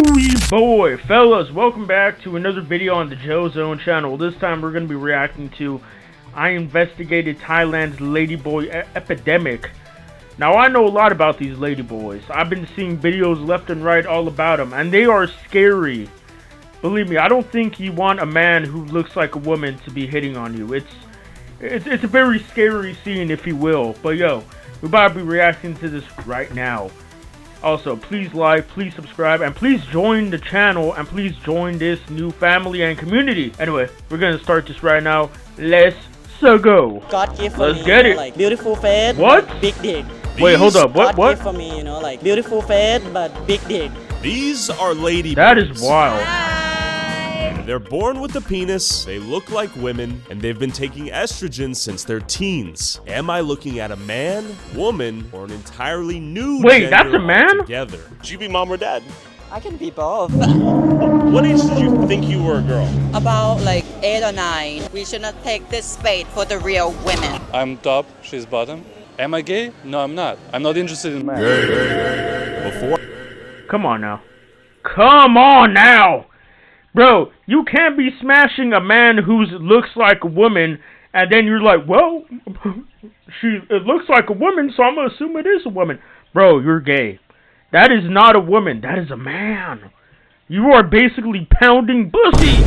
Boy, fellas, welcome back to another video on the Joe Zone channel. This time we're going to be reacting to I investigated Thailand's Ladyboy Epidemic. Now I know a lot about these Ladyboys. I've been seeing videos left and right all about them, and they are scary. Believe me, I don't think you want a man who looks like a woman to be hitting on you. It's a very scary scene, if you will. But yo, we're about to be reacting to this right now. Also, please like, please subscribe, and please join the channel, and please join this new family and community. Anyway, we're gonna start this right now. Let's go. God gave for Let's me, get it. like beautiful face, What? big dick. Wait, hold up. What? God gave for me, like beautiful face but big dick. These are Ladyboys. That is wild. They're born with a penis, they look like women, and they've been taking estrogen since their teens. Am I looking at a man, woman, or an entirely new Wait, gender that's a man? Together? Should you be mom or dad? I can be both. What age did you think you were a girl? About like 8 or 9. We should not take this spade for the real women. I'm top, she's bottom. Am I gay? No, I'm not. I'm not interested in men. Before. Come on now. Come on now. Bro, you can't be smashing a man who looks like a woman, and then you're like, well, it looks like a woman, so I'm gonna assume it is a woman. Bro, you're gay. That is not a woman. That is a man. You are basically pounding pussy.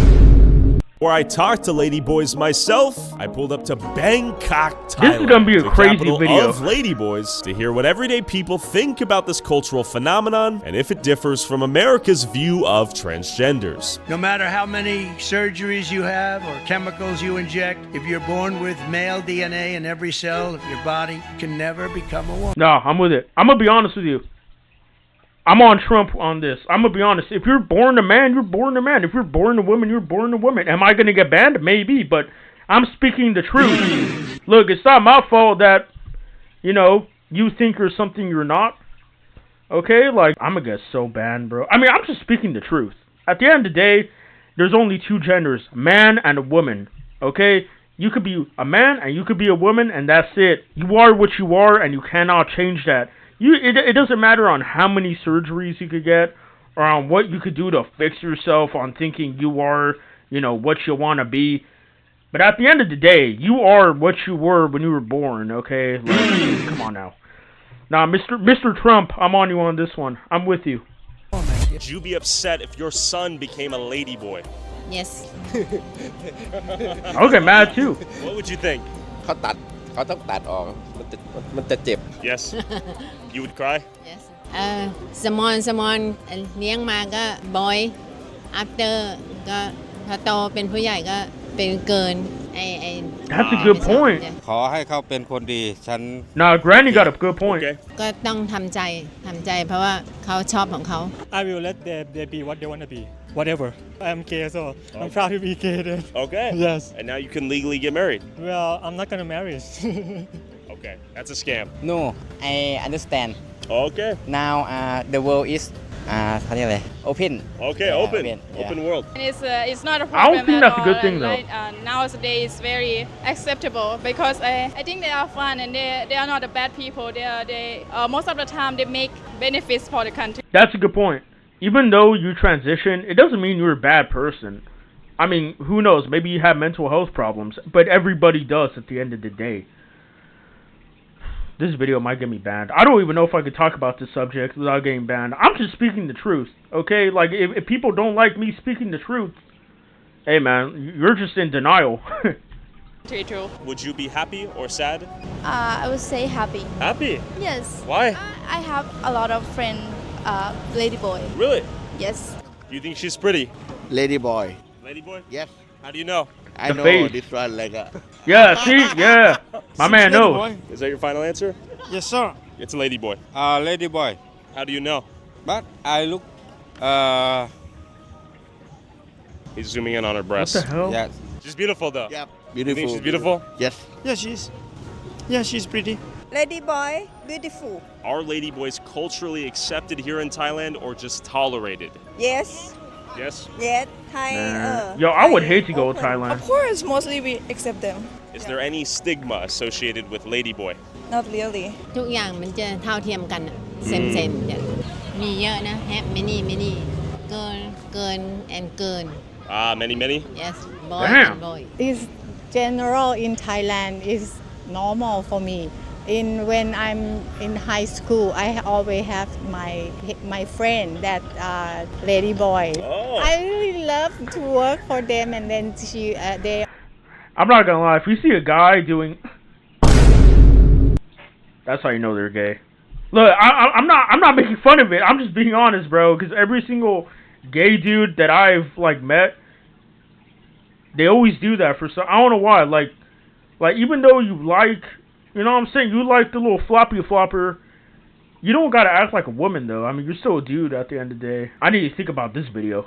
Before I talked to Ladyboys myself, I pulled up to Bangkok, Thailand. This is gonna be a the crazy capital video. of Ladyboys, to hear what everyday people think about this cultural phenomenon and if it differs from America's view of transgenders. No matter how many surgeries you have or chemicals you inject, if you're born with male DNA in every cell of your body, you can never become a woman. No, I'm with it. I'm gonna be honest with you. I'm on Trump on this. I'm gonna be honest. If you're born a man, you're born a man. If you're born a woman, you're born a woman. Am I gonna get banned? Maybe, but I'm speaking the truth. Look, it's not my fault that, you think you're something you're not. Okay? Like, I'm gonna get so banned, bro. I mean, I'm just speaking the truth. At the end of the day, there's only two genders, a man and a woman. Okay? You could be a man and you could be a woman, and that's it. You are what you are, and you cannot change that. It doesn't matter on how many surgeries you could get, or on what you could do to fix yourself, on thinking you are, what you want to be. But at the end of the day, you are what you were when you were born, okay? Like, come on now. Now, Mr. Trump, I'm on you on this one. I'm with you. Would you be upset if your son became a ladyboy? Yes. I'll get mad too. What would you think? เขาต้องตัดออกมันจะเจ็บ Yes. You would cry? Yes. สมอนเลี้ยงมาก็บอย after ก็พอโตเป็นผู้ใหญ่ก็เป็นเกินไอ้ That's a good point. ขอให้เขาเป็นคนดีฉัน Nah, Granny got a good point. Okay. ก็ต้องทำใจเพราะว่าเขาชอบของเขา I will let they be what they want to be. Whatever. I'm gay, so I'm proud to be gay then. Okay. Yes. And now you can legally get married. Well, I'm not gonna marry. Okay. That's a scam. No, I understand. Okay. Now the world is เขาเรียกอะไร open. Okay, open. Open world. It's not a I problem don't think at that's a all. good thing, though. Nowadays, it's very acceptable because I think they are fun and they are not the bad people. They most of the time they make benefits for the country. That's a good point. Even though you transition, it doesn't mean you're a bad person. I mean, who knows? Maybe you have mental health problems, but everybody does at the end of the day. This video might get me banned. I don't even know if I could talk about this subject without getting banned. I'm just speaking the truth, okay? Like, if people don't like me speaking the truth, hey man, you're just in denial. True. Would you be happy or sad? I would say happy. Happy. Yes. Why? I have a lot of friends, Ladyboy. Really? Yes. Do you think she's pretty? Ladyboy Ladyboy? yes How do you know? I The know face. this one like a Yeah, see? Yeah. My man knows. Is that your final answer? Yes, sir. It's a ladyboy. ladyboy How do you know? but I look He's zooming in on her What breasts. the hell? yes She's beautiful though. yeah You think beautiful she's beautiful? yes Yeah, she's pretty. Ladyboy, beautiful. Are ladyboys culturally accepted here in Thailand or just tolerated? Yes. Yes? Yes. Thai. Yo, I would hate to go to Thailand. Of course, mostly we accept them. Is there any stigma associated with ladyboy? Not really. ทุกอย่างมันจะเท่าเทียมกันเซมกันมีเยอะนะแฮปมินี่ก็ burn and burn. Many? Yes, boy Damn. and boy. Is general in Thailand is normal for me. When I'm in high school, I always have my friend that Ladyboy. Oh. I really love to work for them, and then they. I'm not gonna lie. If you see a guy doing, that's how you know they're gay. Look, I'm not making fun of it. I'm just being honest, bro. Because every single gay dude that I've like met, they always do that for some. I don't know why. Like even though you like, you know what I'm saying, you like the little floppy flopper. You don't gotta act like a woman though. I mean, you're still a dude at the end of the day. I need to think about this video.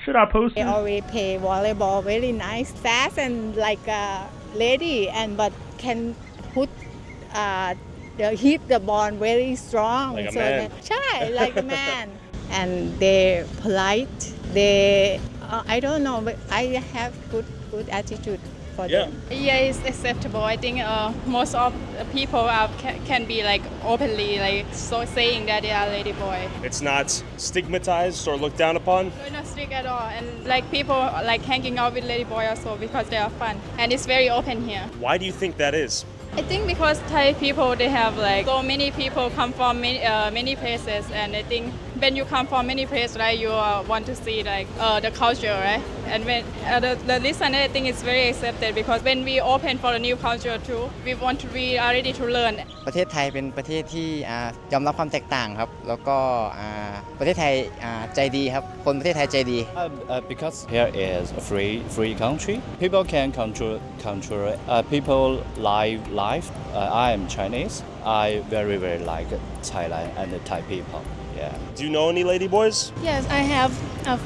Should I post They it? always play volleyball very nice, fast and like a lady, but can put hit the ball very strong. Like a man. Like a man. And they're polite. I don't know, but I have good attitude for them. Yeah, it's acceptable. I think most of the people can be like openly like so saying that they are ladyboy. It's not stigmatized or looked down upon? We're not strict at all, and like people like hanging out with ladyboy also because they are fun, and it's very open here. Why do you think that is? I think because Thai people, they have like so many people come from many places, and I think when you come from many places, right, you want to see like the culture, right? And when the listener, I think it's very accepted because when we open for a new culture too, we are ready to learn. ประเทศไทยเป็นประเทศที่ยอมรับความแตกต่างครับแล้วก็ประเทศไทยใจดีครับคนประเทศไทยใจดี Because here is a free country, people can control people life. I am Chinese. I very like Thailand and the Thai people. Yeah. Do you know any ladyboys? Yes, I have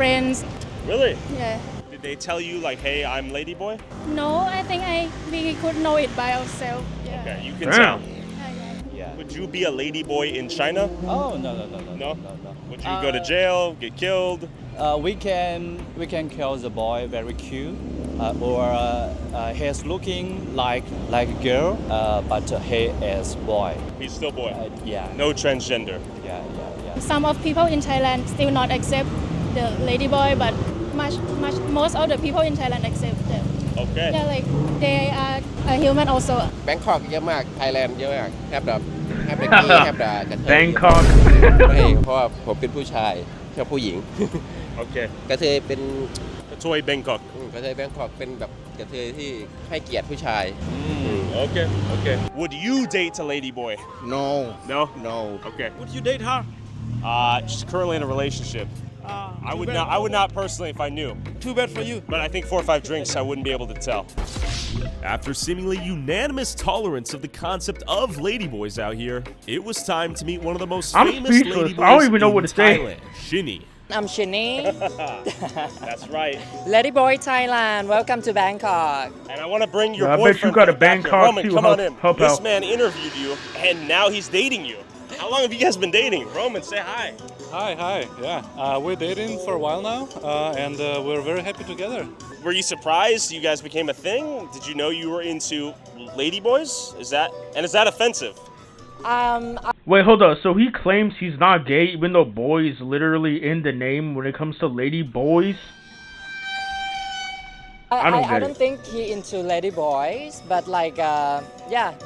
friends. Really? Yeah. Did they tell you like, hey, I'm ladyboy? No, I think we could know it by ourselves. Yeah. Okay, you can Damn. tell. Yeah. Would you be a ladyboy in China? Oh no. No? Would you go to jail, get killed? We can kill the boy very cute, or he's looking like a girl, but he is boy. He's still boy. Yeah. No transgender. Yeah. Some of people in Thailand still not accept the ladyboy, but most of the people in Thailand accept them. Okay. Yeah, like they are a human also. แบงคอกเยอะมาก ไทยแลนด์เยอะมากแทบแบบแทบแบบนี้แทบแบบกระเทย Bangkok. ไม่เพราะว่าผมเป็นผู้ชายชอบผู้หญิง Okay. กระเทยเป็น Toy Bangkok. กระเทยแบงคอกเป็นแบบกระเทยที่ให้เกียรติผู้ชาย Okay. Would you date a ladyboy? No No? Okay. Would you date her? She's currently in a relationship. I would not personally if I knew. Too bad for you. But I think 4 or 5 drinks I wouldn't be able to tell. After seemingly unanimous tolerance of the concept of ladyboys out here, it was time to meet one of the most I'm famous speechless. ladyboys I don't even know in what to say. Thailand, Shinny. I'm Shini. That's right. Ladyboy Thailand, welcome to Bangkok. And I want to bring your Yeah, I bet boyfriend you got a back here. Bangkok Roman, too, come on in. help This out. man interviewed you, and now he's dating you. How long have you guys been dating? Roman, say hi. Hi. Yeah, we're dating for a while now, and we're very happy together. Were you surprised you guys became a thing? Did you know you were into ladyboys? Is that offensive? Wait, hold on. So he claims he's not gay, even though boy is literally in the name when it comes to lady boys. I don't get don't it. think he into ladyboys, but like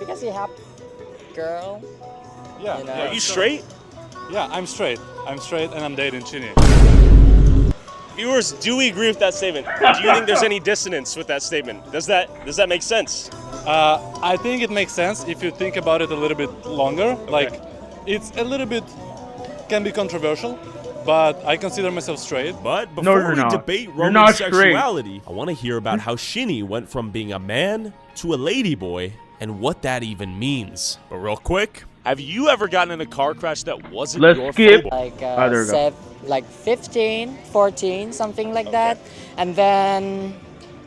because he have girl. Yeah. You know. Are you straight? Yeah, I'm straight, and I'm dating Chini. Viewers, do we agree with that statement? Do you think there's any dissonance with that statement? Does that make sense? I think it makes sense if you think about it a little bit longer. Like, it's a little bit can be controversial, but I consider myself straight. But No, before you're we not. debate You're Roman's not straight. sexuality, I want to hear about how Shinny went from being a man to a ladyboy and what that even means. But real quick, have you ever gotten in a car crash that wasn't Let's your skip. fault? Like there you go. like 15, 14, something like that. And then,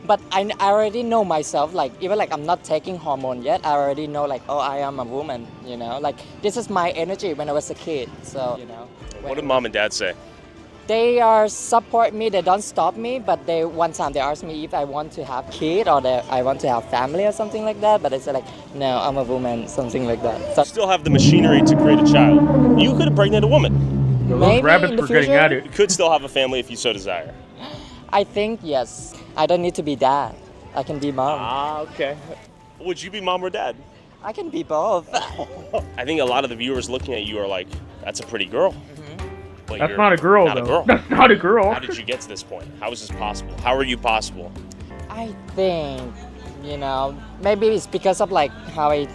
but I already know myself, like even like I'm not taking hormone yet, I already know like, oh, I am a woman, you know, like this is my energy when I was a kid. So, you know. What did mom and dad say? They are support me, they don't stop me, but one time they asked me if I want to have kid or I want to have family or something like that, but I said like, no, I'm a woman, something like that. So, You still have the machinery to create a child. You could have pregnant a woman. those Maybe rabbits in the were getting future. at it. You could still have a family if you so desire. I think yes. I don't need to be dad. I can be mom. Ah, okay. Would you be mom or dad? I can be both. I think a lot of the viewers looking at you are like, that's a pretty girl. But That's you're not a girl, not though. A girl. That's not a girl. How did you get to this point? How is this possible? How are you possible? I think, maybe it's because of like how I,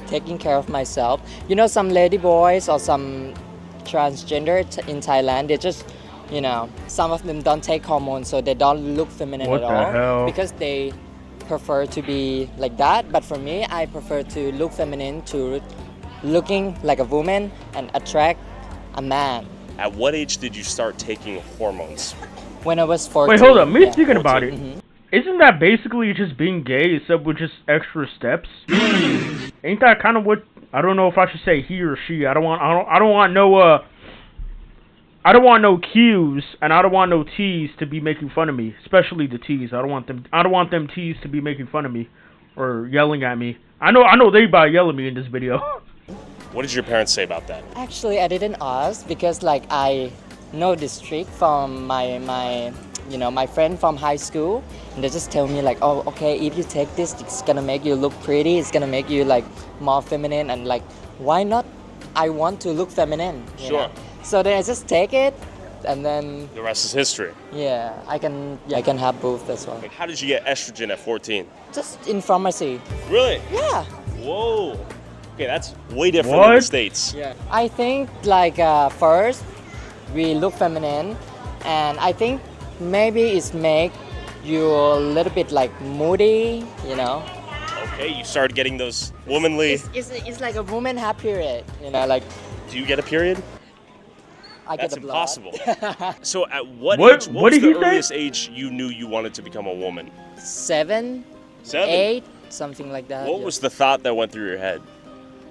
taking care of myself. Some ladyboys or some transgender in Thailand, they just, some of them don't take hormones, so they don't look feminine What at the all hell? because they prefer to be like that. But for me, I prefer to look feminine, to looking like a woman and attract a man. At what age did you start taking hormones? When I was 14. Wait, hold up. Me yeah. thinking about it. Mhm. Isn't that basically just being gay, except with just extra steps? Ain't that kind of what? I don't know if I should say he or she. I don't want no Q's and I don't want no T's to be making fun of me, especially the T's. I don't want them T's to be making fun of me or yelling at me. I know they about yelling at me in this video. What did your parents say about that? Actually, I didn't ask because like I know this trick from my friend from high school, and they just tell me like, oh, okay, if you take this, it's gonna make you look pretty. It's gonna make you like more feminine, and like, why not? I want to look feminine. you Sure. know? So then I just take it, and then The rest is history. I can have both as well. How did you get estrogen at 14? Just in pharmacy. Really? Yeah. Whoa. Okay, that's way different What? in the States. Yeah. I think like first we look feminine, and I think maybe it's make you a little bit like moody, Okay, you started getting those womanly. It's like a woman have period, like Do you get a period? I That's get the blood. impossible. So at what What- age? what was did the he say? earliest age you knew you wanted to become a woman? 7, 7. 8, something like that. What yeah. was the thought that went through your head?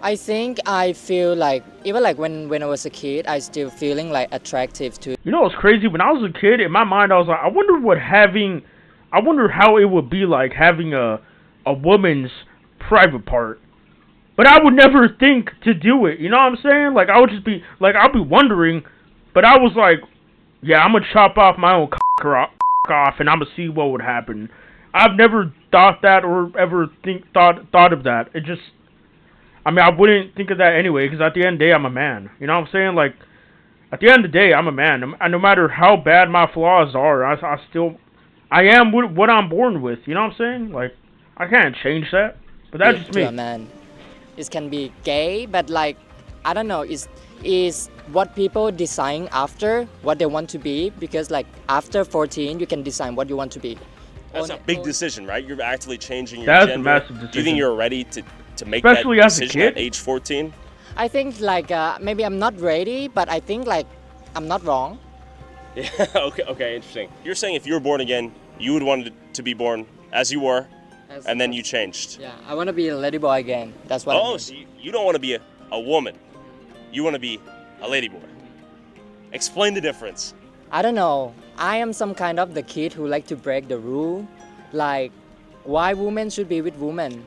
I think I feel like even like when I was a kid, I still feeling like attractive to. You know what's crazy? When I was a kid, in my mind, I was like, I wonder how it would be like having a woman's private part. But I would never think to do it. You know what I'm saying? Like I would just be like, I'll be wondering. But I was like, yeah, I'm gonna chop off my own off, and I'm gonna see what would happen. I've never thought that or ever thought of that. It just, I wouldn't think of that anyway, because at the end of the day, I'm a man. You know what I'm saying? Like, at the end of the day, I'm a man. And no matter how bad my flaws are, I am what I'm born with. You know what I'm saying? Like, I can't change that. But that's just to me. a man. It can be gay, but like I don't know. Is what people decide after what they want to be, because like after 14 you can decide what you want to be. That's a big decision, right? You're actively changing your That's a gender. massive Do you think decision. you're ready to make Especially that as a decision kid? at age 14? I think like maybe I'm not ready, but I think like I'm not wrong. Yeah. Okay, interesting. You're saying if you were born again, you would want to be born as you were, and then you changed. Yeah, I want to be a ladyboy again. That's what. I Oh, mean. so you don't want to be a woman. You want to be a ladyboy. Explain the difference. I don't know. I am some kind of the kid who like to break the rule, like why women should be with women,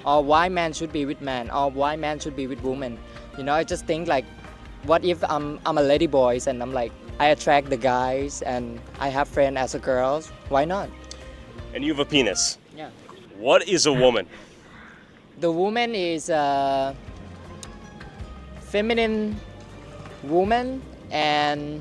or why man should be with man, or why man should be with woman. I just think like, what if I'm a ladyboy and I'm like I attract the guys and I have friends as a girls? Why not? And you have a penis. Yeah. What is a woman? The woman is a feminine woman, and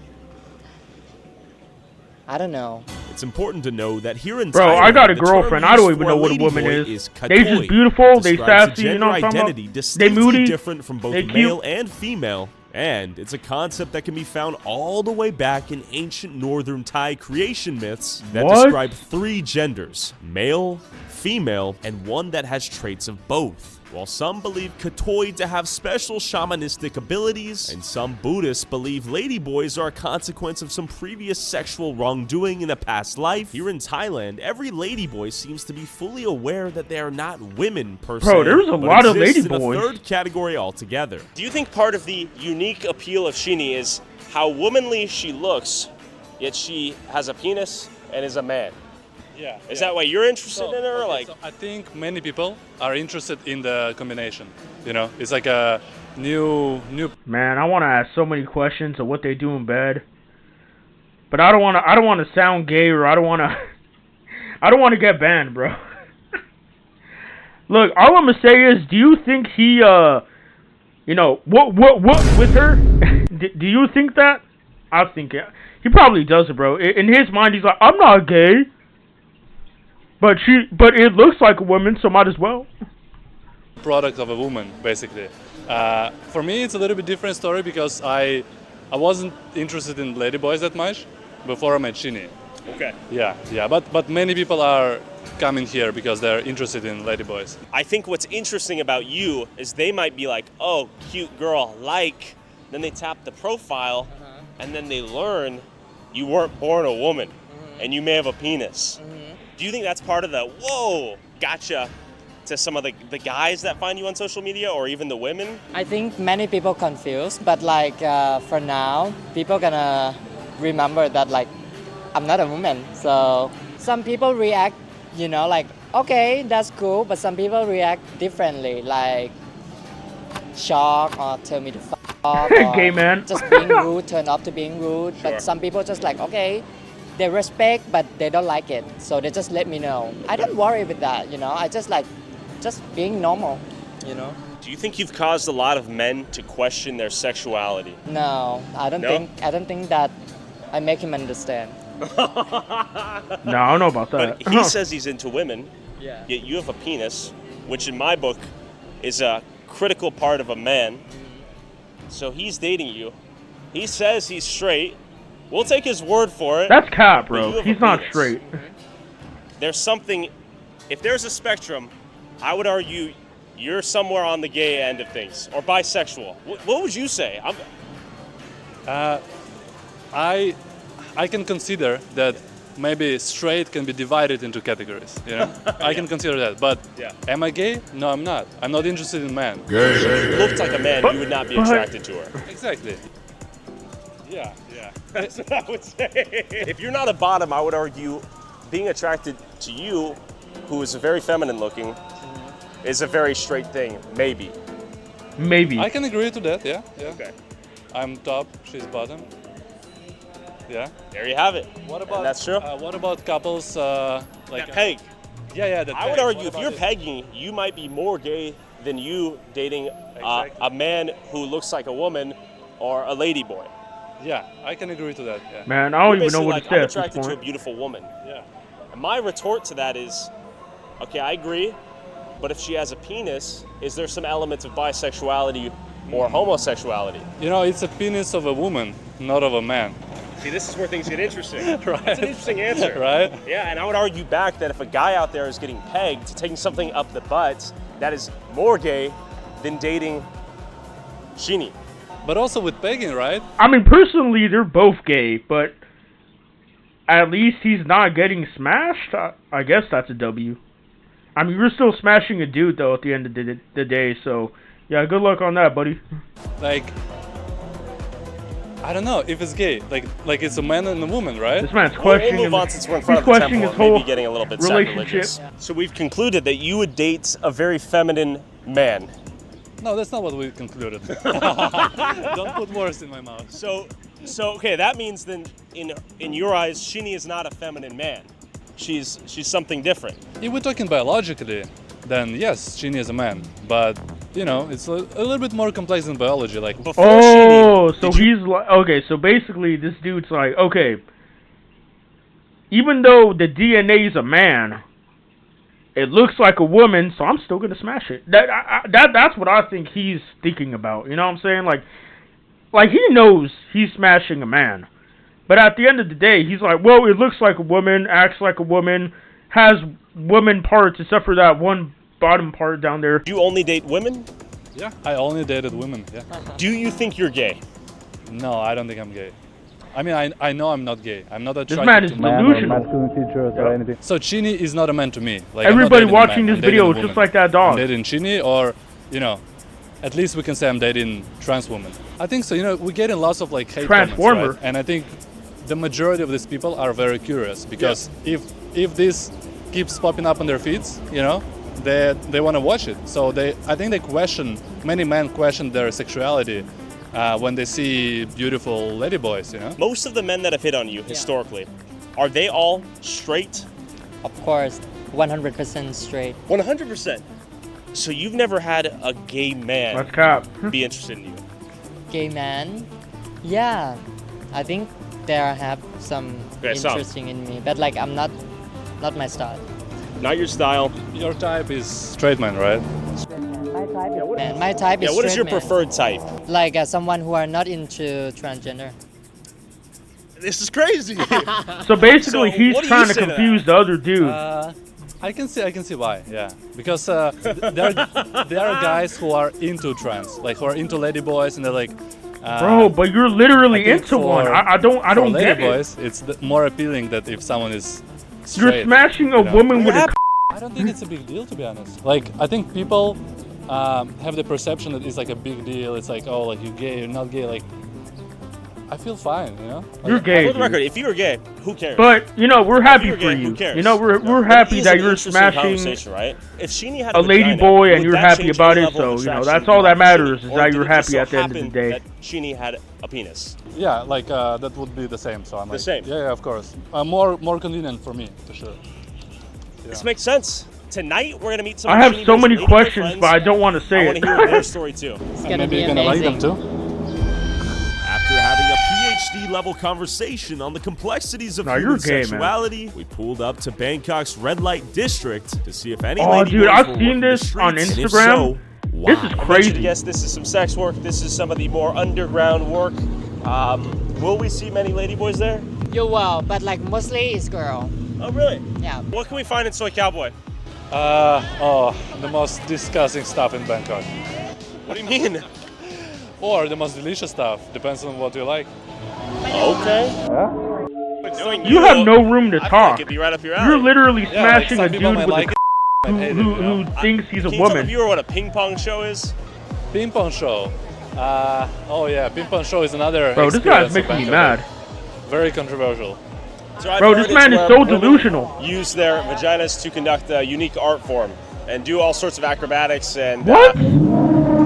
I don't know. It's important to know that here in Bro, Thailand, I got a the term girlfriend. I used don't even for know a what a woman ladyboy is. katoi. They just beautiful, they Describes a sassy, you know what I'm talking identity about? distinctly They moody, different from both they male cute. and female, and it's a concept that can be found all the way back in ancient northern Thai creation myths that What? describe 3 genders: male, female, and one that has traits of both. While some believe katoi to have special shamanistic abilities, and some Buddhists believe ladyboys are a consequence of some previous sexual wrongdoing in a past life, here in Thailand, every ladyboy seems to be fully aware that they are not women per se, Bro, there's a but lot of exist in a ladyboys. third category altogether. Do you think part of the unique appeal of Shini is how womanly she looks, yet she has a penis and is a man? Yeah. Is that why you're interested in her? So I think many people are interested in the combination. It's like new. Man, I want to ask so many questions of what they do in bed, but I don't want to sound gay, or I don't want to get banned, bro. Look, all I'm gonna say is, do you think he what with her? Do you think that? I think he probably does it, bro. In his mind, he's like, I'm not gay, but it looks like a woman, so might as well. Product of a woman, basically. For me, it's a little bit different story because I wasn't interested in Ladyboys that much before I met Shinny. Okay. Yeah, but many people are coming here because they're interested in Ladyboys. I think what's interesting about you is they might be like, oh, cute girl, like. Then they tap the profile, and then they learn you weren't born a woman, and you may have a penis. Do you think that's part of the, whoa, gotcha, to some of the guys that find you on social media, or even the women? I think many people confused, but like for now, people gonna remember that like I'm not a woman. So some people react, like, okay, that's cool, but some people react differently, like shock or tell me to fuck off, or Gay man. just being rude, turn up to being rude. Sure. But some people just like, okay, they respect, but they don't like it, so they just let me know. I don't worry with that, I just like being normal, Do you think you've caused a lot of men to question their sexuality? No, I don't think that I make him understand. No, I don't know about that. But he says he's into women, Yeah. yet you have a penis, which in my book is a critical part of a man. So he's dating you. He says he's straight. We'll take his word for it. That's cap, but you bro. have He's a not penis. straight. There's something, if there's a spectrum, I would argue you're somewhere on the gay end of things, or bisexual. What would you say? I can consider that maybe straight can be divided into categories. I can consider that. But am I gay? No, I'm not. I'm not interested in men. If you looked like a man, you would not be attracted to her. Exactly. Yeah. That's what I would say. If you're not a bottom, I would argue being attracted to you, who is very feminine looking, is a very straight thing. Maybe. I can agree to that. Yeah. Okay. I'm top. She's bottom. Yeah. There you have it. What about? And that's true. What about couples like That peg. Yeah. That I would peg. argue What if about you're it? pegging, you might be more gay than you dating a man who looks like a woman or a ladyboy. Yeah, I can agree to that. Yeah. Man, I don't You're even know basically what like, to I'm say at this attracted to a point. beautiful woman. Yeah. And my retort to that is, okay, I agree, but if she has a penis, is there some elements of bisexuality or homosexuality? It's a penis of a woman, not of a man. See, this is where things get interesting. Right. That's an interesting answer. Right? Yeah, and I would argue back that if a guy out there is getting pegged, taking something up the butt, that is more gay than dating Sheeny. But also with pegging, right? I mean, personally, they're both gay, but at least he's not getting smashed. I guess that's a W. I mean, you're still smashing a dude, though, at the end of the day, so yeah, good luck on that, buddy. Like, I don't know if it's gay. Like it's a man and a woman, right? This man's We'll questioning move on since we're in front of he's the questioning temple his and maybe whole getting a little bit relationship. sacrilegious. So we've concluded that you would date a very feminine man. No, that's not what we concluded. Don't put words in my mouth. So okay, that means then in your eyes, Sheeny is not a feminine man. She's something different. If we're talking biologically, then yes, Sheeny is a man. But it's a little bit more complex than biology. Like Before Oh, Sheeny, so did you- he's like, okay, so basically this dude's like, okay, even though the DNA is a man, it looks like a woman, so I'm still gonna smash it. That's what I think he's thinking about. You know what I'm saying? Like he knows he's smashing a man, but at the end of the day, he's like, well, it looks like a woman, acts like a woman, has woman parts except for that one bottom part down there. Do you only date women? Yeah, I only dated women. Yeah. Do you think you're gay? No, I don't think I'm gay. I mean, I know I'm not gay. I'm not attracted This man is to men. delusional. So Sheeny is not a man to me. Like, Everybody I'm not dating a watching man, this I'm dating video a is just woman. like that dog. I'm dating Sheeny, or at least we can say I'm dating trans woman. I think so. We're getting lots of like hate Transformer. comments, right? And I think the majority of these people are very curious because if this keeps popping up on their feeds, they want to watch it. So I think many men question their sexuality when they see beautiful ladyboys, you know? Most of the men that have hit on you historically, are they all straight? Of course, 100% straight. 100%. So you've never had a gay man That's cap. be interested in you? Gay man? Yeah, I think there have some interesting in me, but like I'm not my style. Not your style. Your type is straight man, right? My type is what is straight your man. preferred type? Like someone who are not into transgender. This is crazy. So basically, So, he's what do trying you to say to confuse the other dude. I can see why, yeah. Because there are guys who are into trans, like who are into ladyboys, and they're like, Bro, but you're literally I think into one. I don't for get it. ladyboys, it's more appealing that if someone is You're straight, smashing a you know? woman with a. I don't think it's a big deal, to be honest. Like, I think people have the perception that it's like a big deal. It's like, oh, like you're gay, you're not gay. Like, I feel fine, you know? Like, You're gay. For the dude. record, if you were gay, who cares? But you know, we're happy you're for gay, you. who cares? You know, we're But happy it is that an you're interesting smashing conversation, right? If Sheenie had a lady vagina, boy and would you're that happy change about your it. level of So you know, attraction that's all that to matters Sheenie? is Or that did you're it just happy so at the end of the happen day. that Sheenie had a penis. Yeah, like that would be the same. So I'm The like, same? Yeah, of course. More convenient for me, for sure. This makes sense. Tonight we're gonna meet some. I of have Sheenie's so many ladyboy questions, friends. but I don't want to I say want it. to hear their story too. It's gonna Maybe be you're gonna like them amazing. too. After having a PhD level conversation on the complexities of No, human you're gay, man. sexuality, we pulled up to Bangkok's red light district to see if any Oh, ladyboys dude, I've were seen working the this on streets, and if Instagram. so, why? This is I mentioned, crazy. yes, this is some sex work. This is some of the more underground work. Will we see many ladyboys there? You will, but like mostly it's girl. Oh, really? Yeah. What can we find in Soy Cowboy? The most disgusting stuff in Bangkok. What do you mean? Or the most delicious stuff. Depends on what you like. Okay. Yeah? You have no room to I feel talk. like it'd be right up your alley. You're literally Yeah, like smashing some a people dude might with like a it, might hate it, you know? who thinks he's a Can you tell the woman. viewer what a ping pong show is? Ping pong show. Oh yeah, ping pong show is another. Bro, this guy's experience of making me Bangkok. mad. Very controversial. So I've Bro, heard this man it's is where so women delusional. Use their vaginas to conduct a unique art form and do all sorts of acrobatics and What?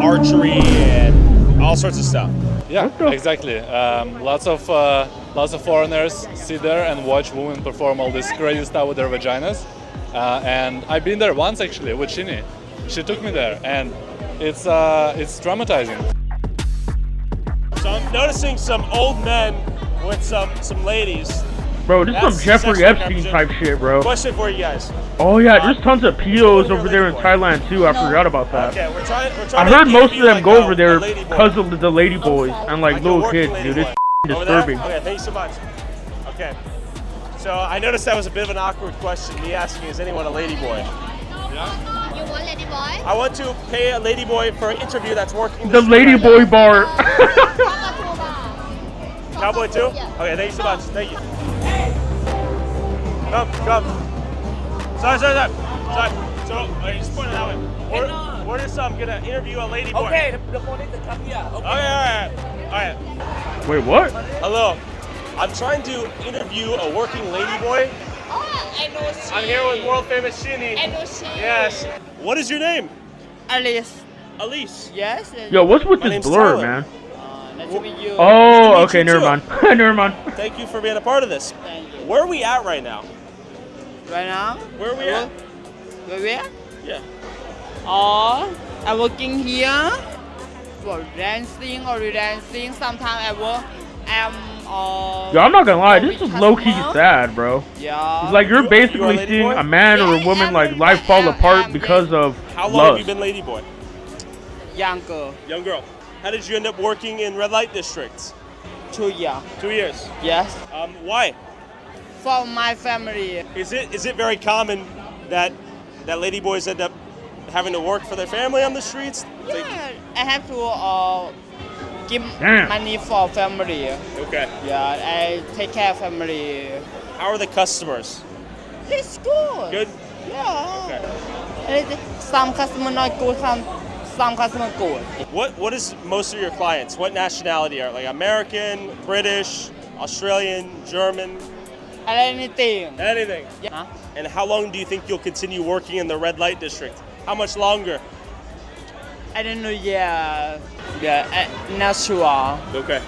archery and all sorts of stuff. Yeah, What the- exactly. Lots of foreigners sit there and watch women perform all this crazy stuff with their vaginas. And I've been there once actually with Sheenie. She took me there, and it's traumatizing. So I'm noticing some old men with some ladies. Bro, this is That's some Jeffrey sexual Epstein type shit, bro. Question for you guys. Oh yeah, there's tons of pedos over there in Thailand too. I forgot about that. Okay, we're trying I to heard most of interview, them like, go over a there ladyboy. because of the ladyboys and like Like a little working kids, dude. It's ladyboy. Over there? disturbing. Okay, thank you so much. Okay. So I noticed that was a bit of an awkward question, me asking, is anyone a ladyboy? You want Ladyboy? I want to pay a ladyboy for an interview that's working The street right ladyboy bar. now. Cowboy too? Okay, thank you so much. Thank you. Come. Sorry. So, I just pointed that way. We're just gonna interview a ladyboy. Okay, the phone is come here. Okay. Alright. Wait, what? Hello. I'm trying to interview a working ladyboy. Oh, I know she. I'm here with world famous Sheenie. I know she. Yes. What is your name? Alice. Elise. Yes. Yo, what's with My this name's blur, Tyler. man? Nice to meet you. Oh, meet okay, you never too. mind. Never mind. Thank you for being a part of this. Thank you. Where are we at right now? Right now? Where are we at? Where? Yeah. I'm working here for dancing or dancing. Sometimes I work. Yo, I'm not gonna lie, this is with low-key customer. sad, bro. Yeah. It's like you're You a basically lady seeing boy? a man or a woman like life fall apart because of How long lust. have you been ladyboy? Young girl. Young girl. How did you end up working in red light districts? 2 years. 2 years. Yes. Why? For my family. Is it very common that ladyboys end up having to work for their family on the streets? Like, Yeah, I have to give Damn. money for family. okay. Yeah, I take care of family. How are the customers? It's good. Good. Yeah. Okay. Some customer not good, some customer good. What is most of your clients? What nationality are they? Like American, British, Australian, German? Anything. Anything. Yeah. And how long do you think you'll continue working in the red light district? How much longer? I don't know. Yeah. Not sure. Okay.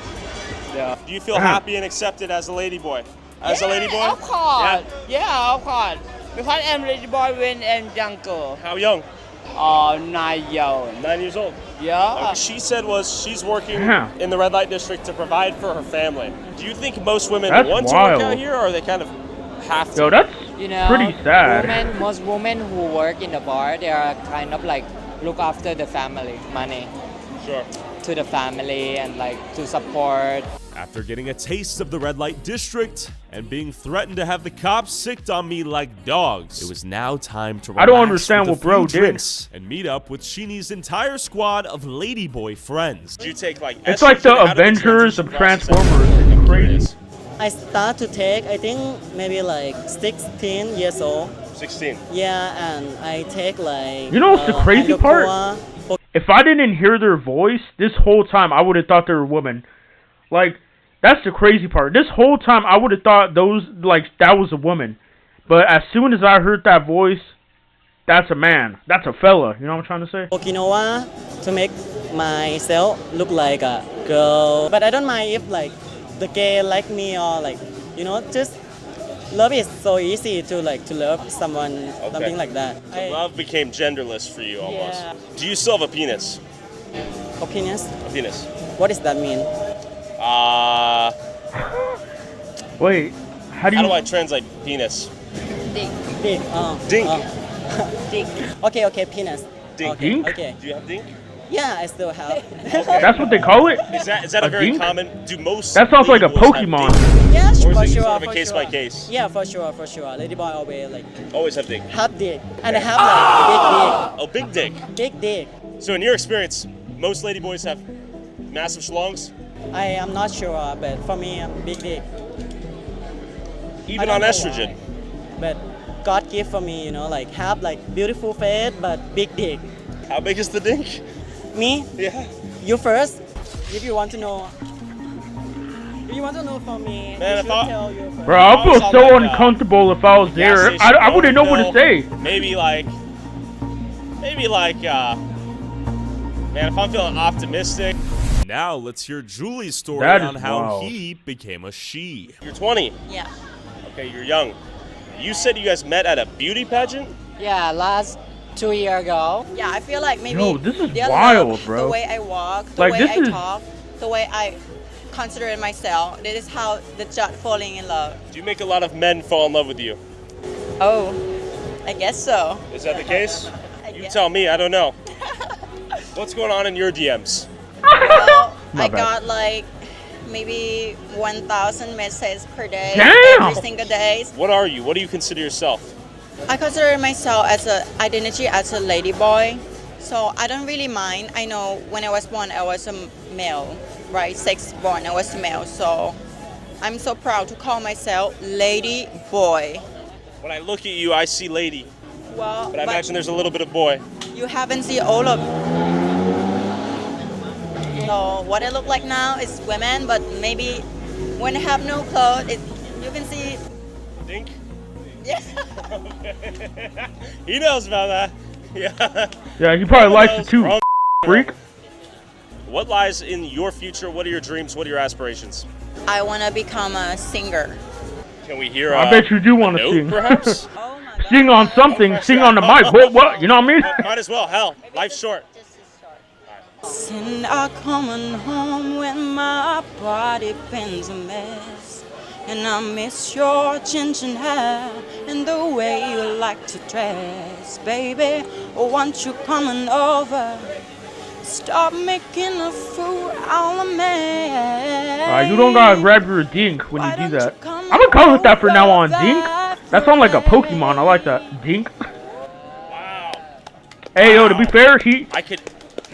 Yeah. Do you feel happy and accepted as a ladyboy? As a ladyboy? Of course. Yeah, of course. Because I'm ladyboy when I'm younger. How young? 9 years. 9 years old. Yeah. She said she's working in the red light district to provide for her family. Do you think most women want to work out here, or they kind of have to? Yo, that's pretty sad. Most women who work in the bar, they are kind of like look after the family, money. Sure. To the family and like to support. After getting a taste of the red light district and being threatened to have the cops sicked on me like dogs, it was now time to relax I don't understand with what bro a few did. drinks and meet up with Sheenie's entire squad of ladyboy friends. Do you take like It's like the Avengers of Transformers. It's crazy. I start to take, I think maybe like 16 years old. 16. Yeah, and I take like. You know what's the crazy part? If I didn't hear their voice this whole time, I would have thought they were women. Like, that's the crazy part. This whole time, I would have thought that was a woman. But as soon as I heard that voice, that's a man. That's a fella. You know what I'm trying to say? Okinawa to make myself look like a girl. But I don't mind if like the gay like me or like, just love is so easy to love someone, something like that. Love became genderless for you almost. Yeah. Do you still have a penis? A penis? A penis. What does that mean? Wait, how do I translate penis? Dink. Dink. Dink. Okay, penis. Dink. Okay, Dink? okay. Do you have dink? Yeah, I still have. That's what they call it? Is that a very dink? common? Do most? That sounds like a ladyboys have Pokemon. dink? Yeah, Or is for it sure. sort of a for case sure. by case? Yeah, for sure. Ladyboy always Always have dink. have dick, and I have like Oh, big dick. big dick. So in your experience, most ladyboys have massive schlongs? I am not sure, but for me, I'm big dick. Even I on don't know estrogen? why. But God give for me, have like beautiful face, but big dick. How big is the dink? Me? Yeah. You first. If you want to know. If you want to know from me, Man, you should tell you first. Bro, I feel so uncomfortable if I was there. I wouldn't know what to say. Maybe like, man, if I'm feeling optimistic. Now let's hear Julie's story That is on how wild. he became a she. You're 20. Yeah. Okay, you're young. You said you guys met at a beauty pageant? Yeah, last 2 years ago. Yeah, I feel like maybe Yo, this is their wild, love, bro. The way I walk, the Like, way this I is- talk, the way I consider myself. This is how the judge falling in love. Do you make a lot of men fall in love with you? Oh, I guess so. Is that the case? You tell me, I don't know. What's going on in your DMs? Well, My I bad. got like maybe 1,000 messages per day, Damn! every single day. What are you? What do you consider yourself? I consider myself as a identity as a ladyboy, so I don't really mind. I know when I was born, I was a male, right? Sex born, I was male, so I'm so proud to call myself lady boy. When I look at you, I see lady, Well, but I imagine there's a little bit of boy. you haven't seen all of. So what I look like now is women, but maybe when I have no clothes, you can see. Dink? Yeah. He knows about that. Yeah. Yeah, he probably likes it too. Freak. What lies in your future? What are your dreams? What are your aspirations? I want to become a singer. Can we hear? I bet you do want to note, sing. perhaps? Sing on something. Sing on the mic. What? You know what I mean? Might as well. Hell, life's short. Sin are coming home when my body bends a mess. And I miss your ginger hair and the way you like to dress. Baby, once you coming over, stop making a fool out of me. You don't gotta grab your dink when you do that. I'm gonna call it that for now on. Dink? That sounds like a Pokemon. I like that. Dink. Wow. Hey, yo, to be fair, he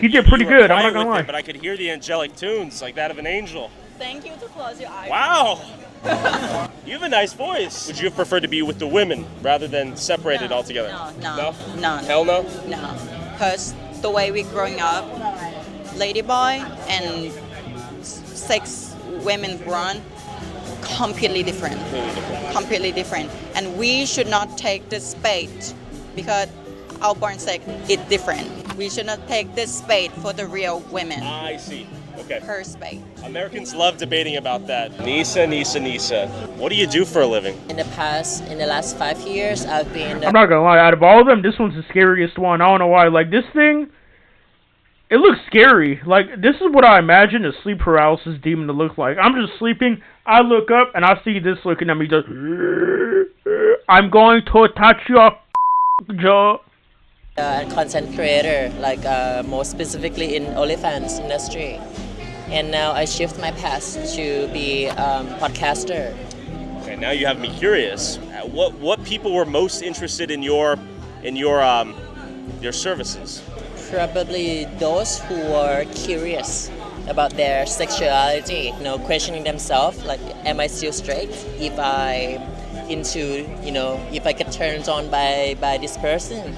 did pretty You were good. I'm quiet not gonna with lie. it, but I could hear the angelic tunes like that of an angel. Thank you to close your eyes. Wow. You have a nice voice. Would you have preferred to be with the women rather than separated altogether? No. Hell no? No. Because the way we growing up, ladyboy and 6 women grown, completely different. Completely different. And we should not take the spade because our born sex is different. We should not take this spade for the real women. I see. Okay. Her spade. Americans love debating about that. Nisa. What do you do for a living? In the last 5 years, I've been. I'm not gonna lie, out of all of them, this one's the scariest one. I don't know why. Like, this thing, it looks scary. Like, this is what I imagine a sleep paralysis demon to look like. I'm just sleeping, I look up, and I see this looking at me just, I'm going to touch your jaw. Content creator, like more specifically in OnlyFans industry. And now I shift my path to be podcaster. Okay, now you have me curious. What people were most interested in your services? Probably those who are curious about their sexuality, questioning themselves, like, am I still straight? If I if I get turned on by this person.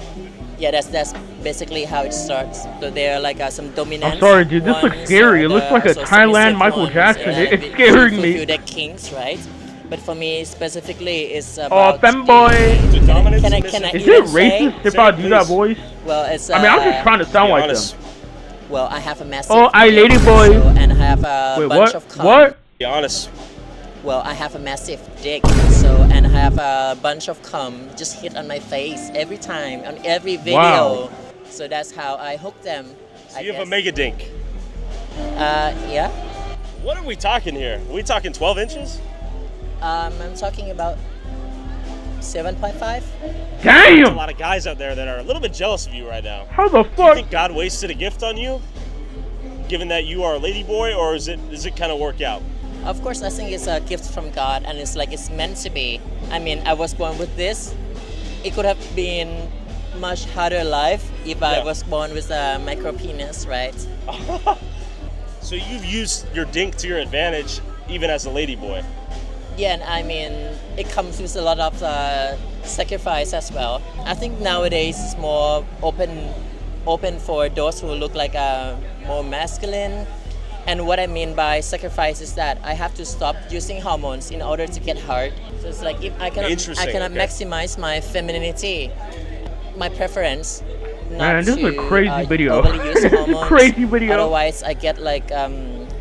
Yeah, that's basically how it starts. So there are like some dominant. I'm sorry, dude. This looks scary. It looks like a Thailand Michael Jackson. It's scaring me. To their kinks, right? But for me specifically, it's about. Oh, femboy. Can I Is it racist if I do that voice? Well, it's. I mean, I'm just trying to sound like them. Well, I have a massive. Oh, Ladyboy. And I have a bunch of. What? Be honest. Well, I have a massive dick, and I have a bunch of cum just hit on my face every time, on every video. Wow. So that's how I hook them. So you have a mega dink. Yeah. What are we talking here? Are we talking 12 inches? I'm talking about 7.5. Damn! There's a lot of guys out there that are a little bit jealous of you right now. How the fuck? Do you think God wasted a gift on you, given that you are a ladyboy, or does it kind of work out? Of course, I think it's a gift from God, and it's meant to be. I mean, I was born with this. It could have been much harder life if I was born with a micro penis, right? So you've used your dink to your advantage, even as a ladyboy. Yeah, and I mean, it comes with a lot of sacrifice as well. I think nowadays it's more open for those who look like more masculine. And what I mean by sacrifice is that I have to stop using hormones in order to get hard. So it's like if I cannot maximize my femininity, my preference. Man, this is a crazy video. Overly use hormones. Crazy video. Otherwise, I get like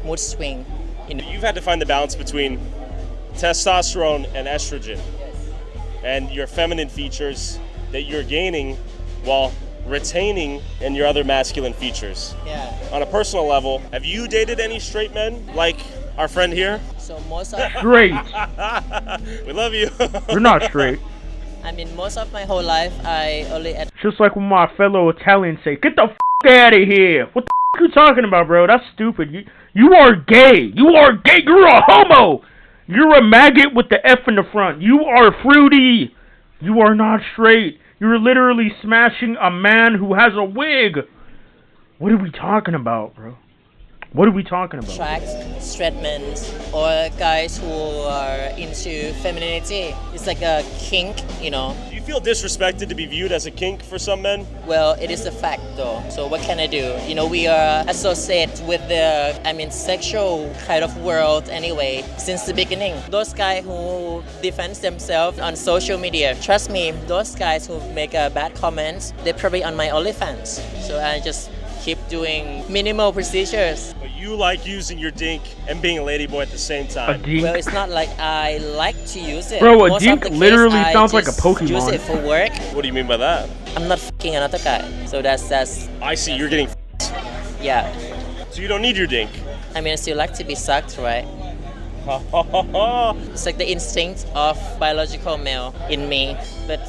mood swing. You've had to find the balance between testosterone and estrogen, and your feminine features that you're gaining while retaining in your other masculine features. Yeah. On a personal level, have you dated any straight men like our friend here? So most of straight. We love you. You're not straight. I mean, most of my whole life, I only. Just like when my fellow Italians say, "Get the f out of here." What the f you talking about, bro? That's stupid. You are gay. You are gay. You're a homo. You're a maggot with the F in the front. You are fruity. You are not straight. You're literally smashing a man who has a wig. What are we talking about, bro? What are we talking about? Attract straight men or guys who are into femininity. It's like a kink, Do you feel disrespected to be viewed as a kink for some men? Well, it is a fact though. So what can I do? We are associated with the, sexual kind of world anyway, since the beginning. Those guys who defend themselves on social media, trust me, those guys who make bad comments, they're probably on my OnlyFans. So I just keep doing minimal procedures. But you like using your dink and being a ladyboy at the same time. A dink? Well, it's not like I like to use it. Bro, a Most dink of the literally case, sounds I like a just Pokemon. Use it for work. What do you mean by that? I'm not fucking another guy. So that's. I see, you're getting Yeah. So you don't need your dink. I still like to be sucked, right? It's like the instinct of biological male in me. But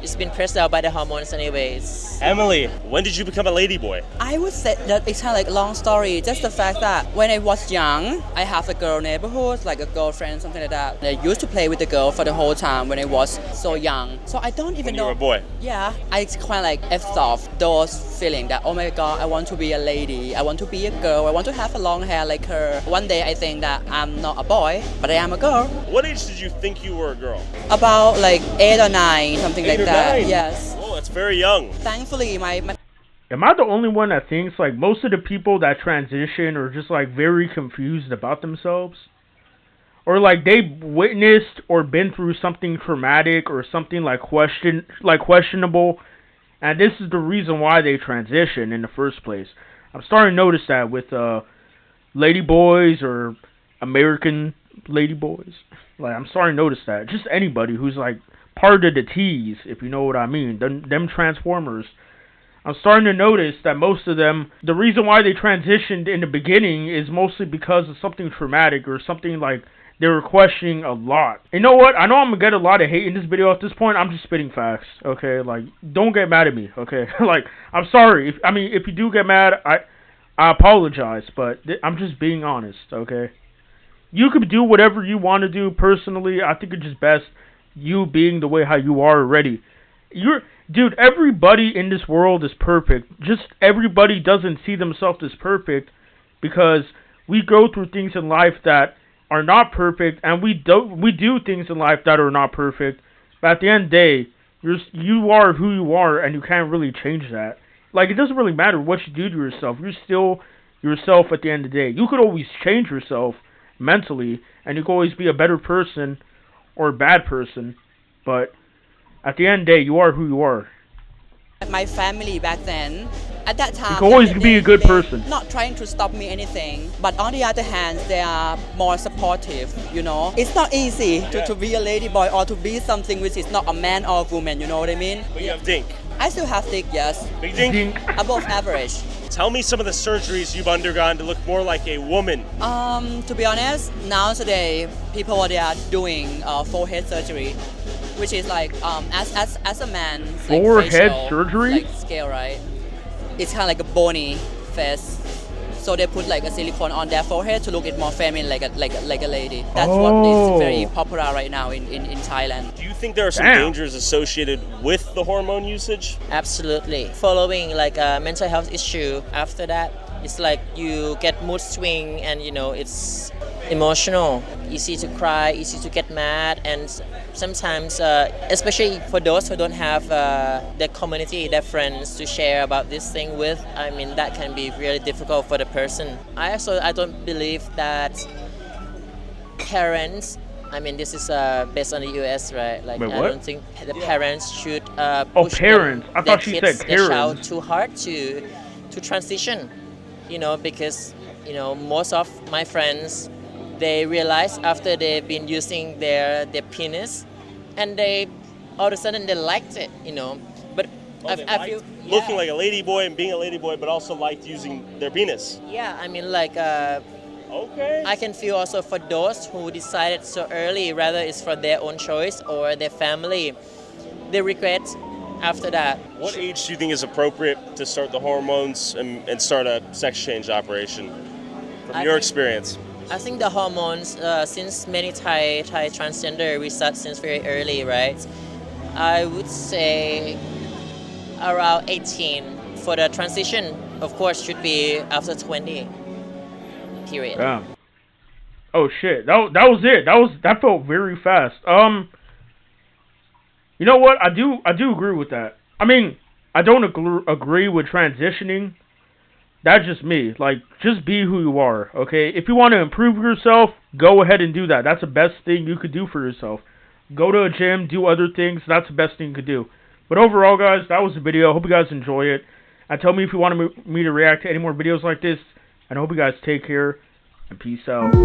it's been pressed out by the hormones anyways. Emily, when did you become a ladyboy? I would say that it's kind of like a long story. Just the fact that when I was young, I have a girl neighborhood, like a girlfriend, something like that. And I used to play with the girl for the whole time when I was so young. So I don't even know. You were a boy. Yeah, I kind of like effed off those feeling that, oh my God, I want to be a lady. I want to be a girl. I want to have a long hair like her. One day I think that I'm not a boy, but I am a girl. What age did you think you were a girl? About like 8 or 9, something like that. 9? Yes. Oh, that's very young. Thankfully, my Am I the only one that thinks like most of the people that transition are just like very confused about themselves? or like they've witnessed or been through something traumatic or something like questionable, and this is the reason why they transition in the first place. I'm starting to notice that with Ladyboys or American Ladyboys. Like, I'm starting to notice that. Just anybody who's like part of the T's, if you know what I mean. Them Transformers. I'm starting to notice that most of them, the reason why they transitioned in the beginning is mostly because of something traumatic or something like they were questioning a lot. You know what? I know I'm gonna get a lot of hate in this video at this point. I'm just spitting facts, okay? Like, don't get mad at me, okay? Like, I'm sorry. If you do get mad, I apologize, but I'm just being honest, okay? You could do whatever you want to do personally. I think it's just best you being the way how you are already. Dude, everybody in this world is perfect. Just everybody doesn't see themselves as perfect because we go through things in life that are not perfect, and we do things in life that are not perfect. But at the end of the day, you are who you are, and you can't really change that. Like, it doesn't really matter what you do to yourself. You're still yourself at the end of the day. You could always change yourself mentally, and you could always be a better person or a bad person. But at the end of the day, you are who you are. My family back then, at that time, you can always be a good person. Not trying to stop me anything, but on the other hand, they are more supportive, you know. It's not easy to be a ladyboy or to be something which is not a man or a woman, you know what I mean? But you have dink. I still have dick, yes. Big dink? Above average. Tell me some of the surgeries you've undergone to look more like a woman. To be honest, nowadays, people they are doing forehead surgery, which is like, as a man, forehead like surgery? like scale, right? It's kind of like a bony face. So they put like a silicone on their forehead to look it more feminine, like a lady. That's what is very popular right now in Thailand. Do you think there are some dangers associated with the hormone usage? Absolutely. Following like a mental health issue after that, it's like you get mood swing and it's emotional, easy to cry, easy to get mad, and sometimes, especially for those who don't have their community, their friends to share about this thing with, that can be really difficult for the person. I don't believe that parents, this is based on the US, right? Like, wait, I don't think the parents should push parents. I thought she said their child parents. too hard to transition, because most of my friends, they realize after they've been using their penis, and they all of a sudden they liked it, But I feel looking like a ladyboy and being a ladyboy, but also liked using their penis. Yeah, okay. I can feel also for those who decided so early, whether it's for their own choice or their family, they regret after that. What age do you think is appropriate to start the hormones and start a sex change operation? From your experience. I think the hormones, since many Thai transgender, we start since very early, right? I would say around 18. For the transition, of course, should be after 20. Period. Damn. Oh shit! That was it. That felt very fast. You know what? I do agree with that. I don't agree with transitioning. That's just me. Like, just be who you are, okay? If you want to improve yourself, go ahead and do that. That's the best thing you could do for yourself. Go to a gym, do other things. That's the best thing you could do. But overall, guys, that was the video. I hope you guys enjoy it. And tell me if you want me to react to any more videos like this. And I hope you guys take care. And peace out.